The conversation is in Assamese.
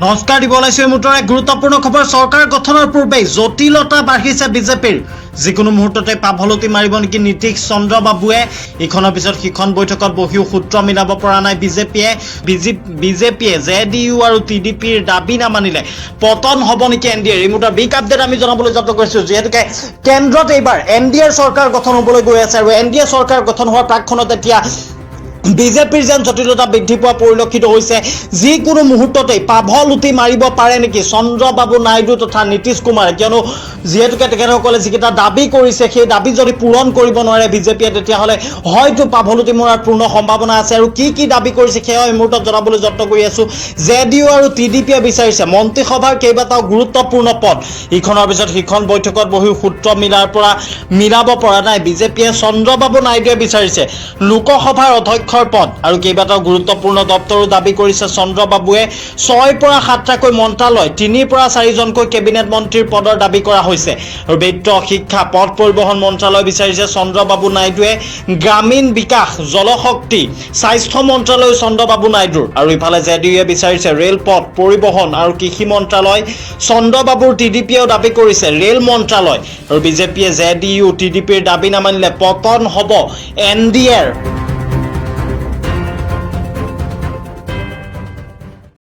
নমস্কাৰ দিব ওলাইছো এই মুহূৰ্তৰ এক গুৰুত্বপূৰ্ণ খবৰ। চৰকাৰ গঠনৰ পূৰ্বে জটিলতা বাঢ়িছে বিজেপিৰ। যিকোনো মুহূৰ্ততে পাভলতি মাৰিব নেকি নীতিশ চন্দ্ৰ বাবুৱে। ইখনৰ পিছত সিখন বৈঠকত বহিও সূত্ৰ মিলাব পৰা নাই বিজেপিয়ে জেডিইউ আৰু টিডিপিৰ দাবী নামানিলে পতন হ'ব নেকি এনডিএৰ। এই মুহূৰ্তৰ বিগ আপডেট আমি জনাবলৈ যত্ন কৰিছোঁ, যিহেতুকে কেন্দ্ৰত এইবাৰ এনডিএৰ চৰকাৰ গঠন হ'বলৈ গৈ আছে আৰু এনডিএ চৰকাৰ গঠন হোৱাৰ প্ৰাকক্ষণত এতিয়া বিজেপিৰ যেন জটিলতা বৃদ্ধি পোৱা পৰিলক্ষিত হৈছে। যিকোনো মুহূৰ্ততেই পাভলুটি মাৰিব পাৰে নেকি চন্দ্ৰবাবু নাইডু তথা নীতিশ কুমাৰে, কিয়নো যিহেতুকে তেখেতসকলে যিকেইটা দাবী কৰিছে সেই দাবী যদি পূৰণ কৰিব নোৱাৰে বিজেপিয়ে, তেতিয়াহ'লে হয়তো পাভলুটি মৰাৰ পূৰ্ণ সম্ভাৱনা আছে। আৰু কি দাবী কৰিছে সেয়া এই মুহূৰ্তত জনাবলৈ যত্ন কৰি আছোঁ। জেডিইউ আৰু টিডিপিয়ে বিচাৰিছে মন্ত্ৰীসভাৰ কেইবাটাও গুৰুত্বপূৰ্ণ পদ। ইখনৰ পিছত সিখন বৈঠকত বহি সূত্ৰ মিলাব পৰা নাই বিজেপিয়ে। চন্দ্ৰবাবু নাইডুৱে বিচাৰিছে লোকসভাৰ অধ্যক্ষ পদ আৰু কেইবাটাও গুৰুত্বপূৰ্ণ দপ্তৰো দাবী কৰিছে চন্দ্ৰবাবুৱে। 6ৰ পৰা 7টাকৈ মন্ত্ৰালয়, 3ৰ পৰা 4জনকৈ কেবিনেট মন্ত্ৰীৰ পদৰ দাবী কৰা হৈছে। আৰু বিত্ত, শিক্ষা, পথ পৰিবহণ মন্ত্ৰালয় বিচাৰিছে চন্দ্ৰবাবু নাইডুৱে। গ্ৰামীণ বিকাশ, জলশক্তি, স্বাস্থ্য মন্ত্ৰালয় চন্দ্ৰবাবু নাইডুৰ। আৰু ইফালে জেডিইউৱে বিচাৰিছে ৰেলপথ, পৰিবহণ আৰু কৃষি মন্ত্ৰালয়। চন্দ্ৰবাবুৰ টিডিপিয়েও দাবী কৰিছে ৰেল মন্ত্ৰালয়। আৰু বিজেপিয়ে জেডিইউ টিডিপিৰ দাবী নামানিলে পতন হ'ব এনডিএৰ।